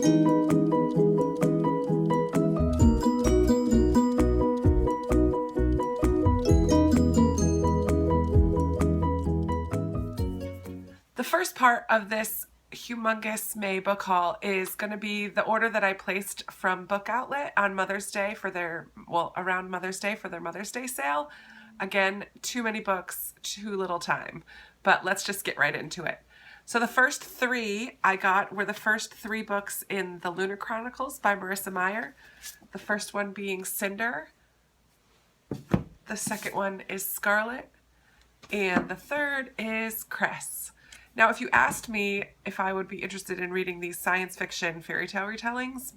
The first part of this humongous May book haul is going to be the order that I placed from Book Outlet on Mother's Day for their, well, around Mother's Day for their Mother's Day sale. Again, too many books, too little time, but let's just get right into it. So the first three I got were the first three books in the Lunar Chronicles by Marissa Meyer. The first one being Cinder. The second one is Scarlet. And the third is Cress. Now, if you asked me if I would be interested in reading these science fiction fairy tale retellings,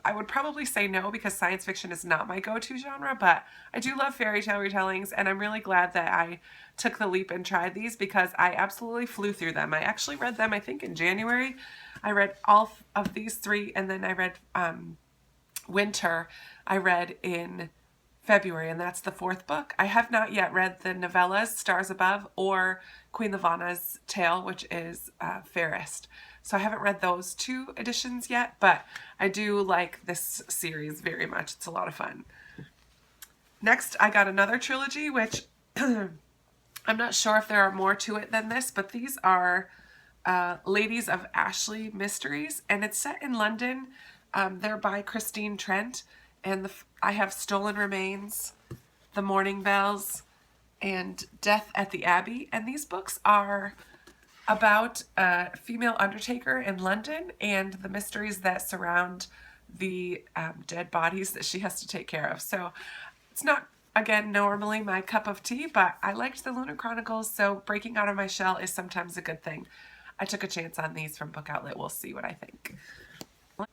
I would probably say no, because science fiction is not my go-to genre, but I do love fairy tale retellings, and I'm really glad that I took the leap and tried these because I absolutely flew through them. I actually read them, I think, in January. I read all of these three, and then I read Winter, I read in February, and that's the fourth book. I have not yet read the novellas Stars Above or Queen Levana's Tale, which is Fairest. So I haven't read those two editions yet, but I do like this series very much. It's a lot of fun. Next, I got another trilogy, which I'm not sure if there are more to it than this, but these are Ladies of Ashley mysteries, and it's set in London. They're by Christine Trent, and I have Stolen Remains, The Morning Bells, and Death at the Abbey. And these books are about a female undertaker in London and the mysteries that surround the dead bodies that she has to take care of. So it's not, again, normally my cup of tea, but I liked the Lunar Chronicles, so breaking out of my shell is sometimes a good thing. I took a chance on these from Book Outlet. We'll see what I think.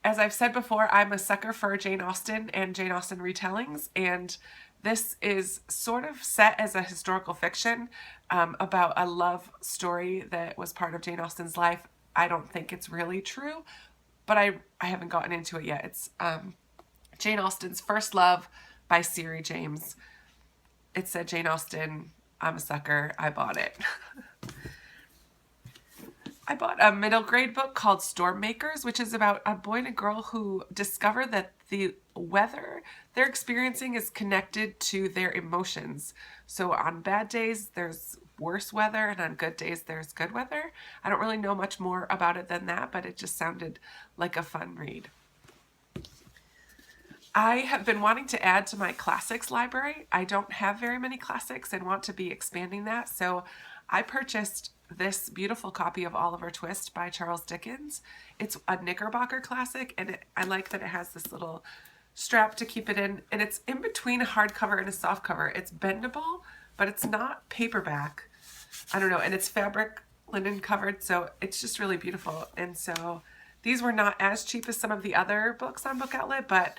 As I've said before, I'm a sucker for Jane Austen and Jane Austen retellings, and this is sort of set as a historical fiction about a love story that was part of Jane Austen's life. I don't think it's really true, but I haven't gotten into it yet. It's Jane Austen's First Love by Siri James. It said Jane Austen. I'm a sucker. I bought it. I bought a middle grade book called Storm Makers, which is about a boy and a girl who discover that the weather they're experiencing is connected to their emotions. So on bad days, there's worse weather, and on good days, there's good weather. I don't really know much more about it than that, but it just sounded like a fun read. I have been wanting to add to my classics library. I don't have very many classics and want to be expanding that, so I purchased this beautiful copy of Oliver Twist by Charles Dickens. It's a Knickerbocker classic, and I like that it has this little strap to keep it in, and it's in between a hardcover and a softcover. It's bendable, but it's not paperback. I don't know, and it's fabric linen covered, so it's just really beautiful. And so these were not as cheap as some of the other books on Book Outlet, but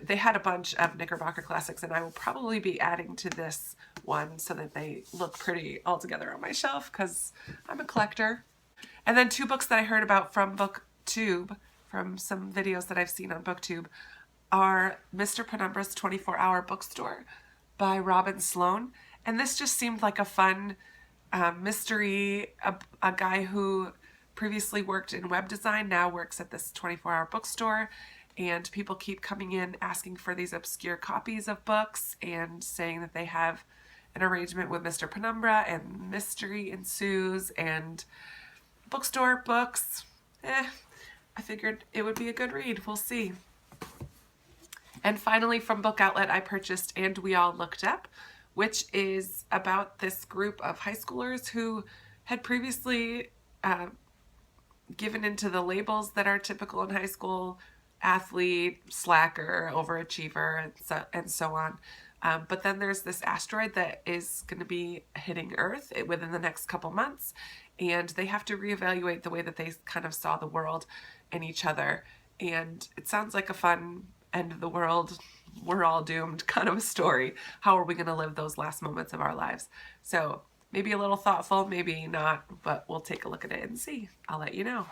they had a bunch of Knickerbocker classics, and I will probably be adding to this one so that they look pretty all together on my shelf because I'm a collector. And then two books that I heard about from BookTube, from some videos that I've seen on BookTube, are Mr. Penumbra's 24-Hour Bookstore by Robin Sloan. And this just seemed like a fun mystery. A guy who previously worked in web design now works at this 24-hour bookstore, and people keep coming in asking for these obscure copies of books and saying that they have an arrangement with Mr. Penumbra, and mystery ensues, and bookstore books, I figured it would be a good read. We'll see. And finally, from Book Outlet, I purchased And We All Looked Up, which is about this group of high schoolers who had previously given into the labels that are typical in high school: athlete, slacker, overachiever, and so on. But then there's this asteroid that is going to be hitting Earth within the next couple months, and they have to reevaluate the way that they kind of saw the world and each other. And it sounds like a fun end of the world, we're all doomed kind of a story. How are we going to live those last moments of our lives? So maybe a little thoughtful, maybe not, but we'll take a look at it and see. I'll let you know.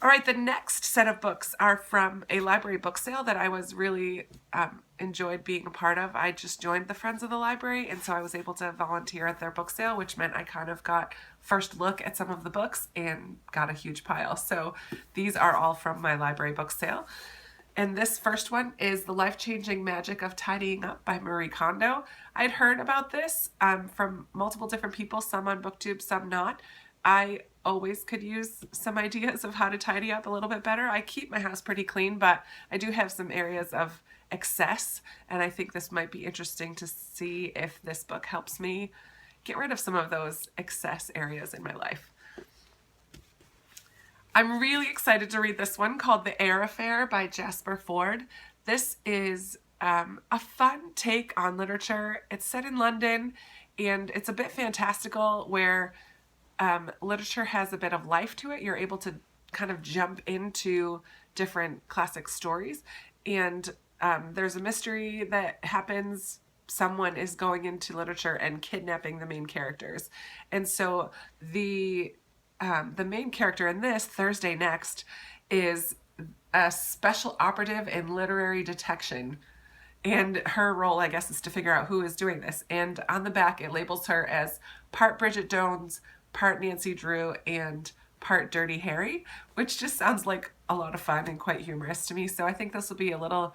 All right, the next set of books are from a library book sale that I was really enjoyed being a part of. I just joined the Friends of the Library, and so I was able to volunteer at their book sale, which meant I kind of got first look at some of the books and got a huge pile. So these are all from my library book sale. And this first one is The Life-Changing Magic of Tidying Up by Marie Kondo. I'd heard about this from multiple different people, some on BookTube, some not. I always could use some ideas of how to tidy up a little bit better. I keep my house pretty clean, but I do have some areas of excess, and I think this might be interesting to see if this book helps me get rid of some of those excess areas in my life. I'm really excited to read this one called The Air Affair by Jasper Fforde. This is a fun take on literature. It's set in London, and it's a bit fantastical where literature has a bit of life to it. You're able to kind of jump into different classic stories, and there's a mystery that happens. Someone is going into literature and kidnapping the main characters, and so the main character in this, Thursday Next, is a special operative in literary detection. And her role, I guess, is to figure out who is doing this. And on the back, it labels her as part Bridget Jones, part Nancy Drew, and part Dirty Harry, which just sounds like a lot of fun and quite humorous to me. So I think this will be a little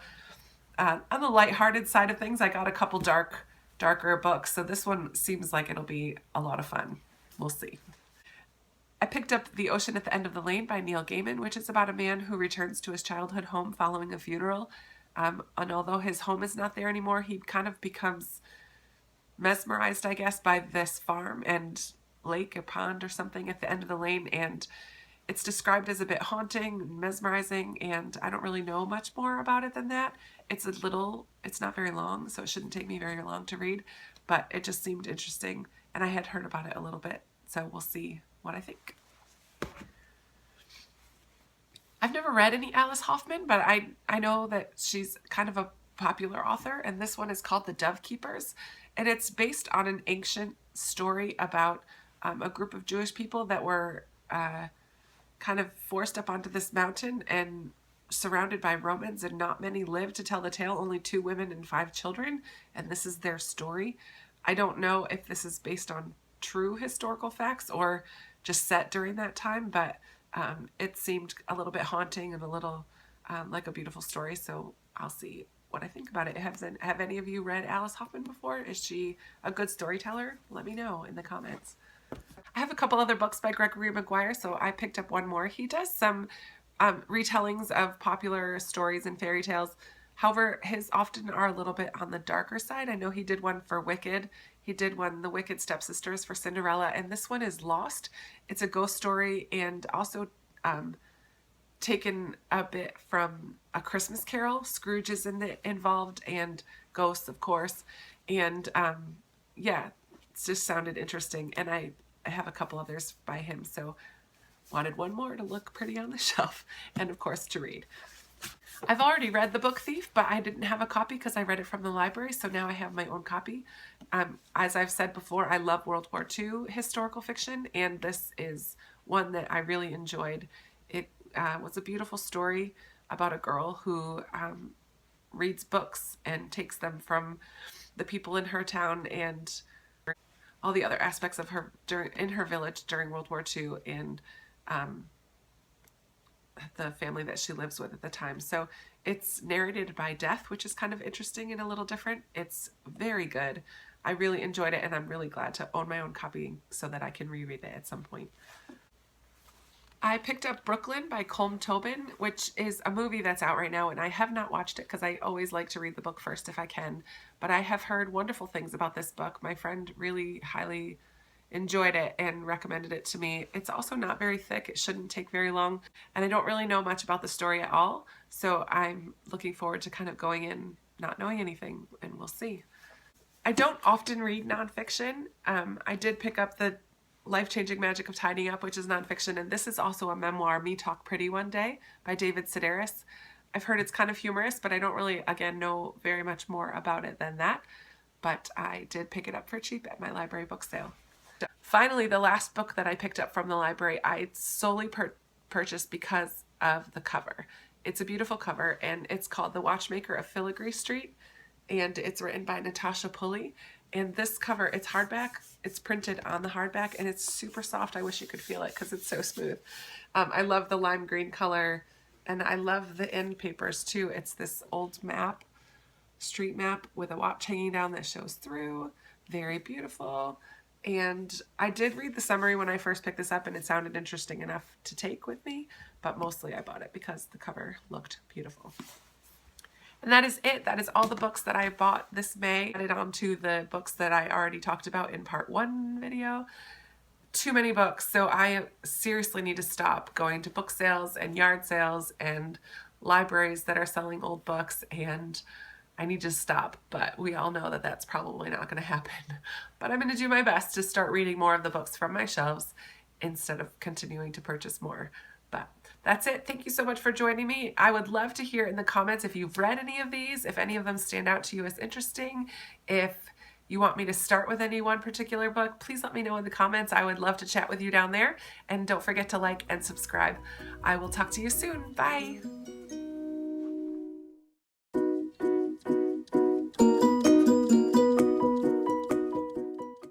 on the lighthearted side of things. I got a couple darker books, so this one seems like it'll be a lot of fun. We'll see. I picked up The Ocean at the End of the Lane by Neil Gaiman, which is about a man who returns to his childhood home following a funeral. And although his home is not there anymore, he kind of becomes mesmerized, I guess, by this farm and lake or pond or something at the end of the lane. And it's described as a bit haunting, mesmerizing, and I don't really know much more about it than that. It's not very long, so it shouldn't take me very long to read, but it just seemed interesting, and I had heard about it a little bit, so we'll see what I think. I've never read any Alice Hoffman, but I know that she's kind of a popular author, and this one is called The Dove Keepers, and it's based on an ancient story about a group of Jewish people that were kind of forced up onto this mountain and surrounded by Romans, and not many lived to tell the tale, only 2 women and 5 children, and this is their story. I don't know if this is based on true historical facts or just set during that time, but it seemed a little bit haunting and a little like a beautiful story, so I'll see what I think about it. Have any of you read Alice Hoffman before? Is she a good storyteller? Let me know in the comments. I have a couple other books by Gregory Maguire, so I picked up one more. He does some retellings of popular stories and fairy tales. However, his often are a little bit on the darker side. I know he did one for Wicked. He did one, The Wicked Stepsisters, for Cinderella, and this one is Lost. It's a ghost story and also taken a bit from A Christmas Carol. Scrooge is involved, and ghosts, of course. And yeah, it just sounded interesting, and I have a couple others by him, so wanted one more to look pretty on the shelf, and of course to read. I've already read The Book Thief, but I didn't have a copy because I read it from the library, so now I have my own copy. As I've said before, I love World War II historical fiction, and this is one that I really enjoyed. It was a beautiful story about a girl who reads books and takes them from the people in her town and all the other aspects of her in her village during World War II, and the family that she lives with at the time. So it's narrated by Death, which is kind of interesting and a little different. It's very good. I really enjoyed it, and I'm really glad to own my own copy so that I can reread it at some point. I picked up Brooklyn by Colm Tobin, which is a movie that's out right now, and I have not watched it because I always like to read the book first if I can, but I have heard wonderful things about this book. My friend really highly enjoyed it and recommended it to me. It's also not very thick. It shouldn't take very long, and I don't really know much about the story at all, so I'm looking forward to kind of going in not knowing anything, and we'll see. I don't often read nonfiction. I did pick up The Life-Changing Magic of Tidying Up, which is nonfiction, and this is also a memoir, Me Talk Pretty One Day by David Sedaris. I've heard it's kind of humorous, but I don't really, again, know very much more about it than that, but I did pick it up for cheap at my library book sale. Finally, the last book that I picked up from the library, I solely purchase because of the cover. It's a beautiful cover, and it's called The Watchmaker of Filigree Street, and it's written by Natasha Pulley. And this cover, it's hardback. It's printed on the hardback, and it's super soft. I wish you could feel it because it's so smooth. I love the lime green color, and I love the end papers too. It's this old map, street map with a watch hanging down that shows through. Very beautiful. And I did read the summary when I first picked this up, and it sounded interesting enough to take with me, but mostly I bought it because the cover looked beautiful. And that is it. That is all the books that I bought this May. Added on to the books that I already talked about in part 1 video. Too many books, so I seriously need to stop going to book sales and yard sales and libraries that are selling old books, and I need to stop, but we all know that that's probably not going to happen. But I'm going to do my best to start reading more of the books from my shelves instead of continuing to purchase more. But that's it. Thank you so much for joining me. I would love to hear in the comments if you've read any of these, if any of them stand out to you as interesting. If you want me to start with any one particular book, please let me know in the comments. I would love to chat with you down there. And don't forget to like and subscribe. I will talk to you soon. Bye.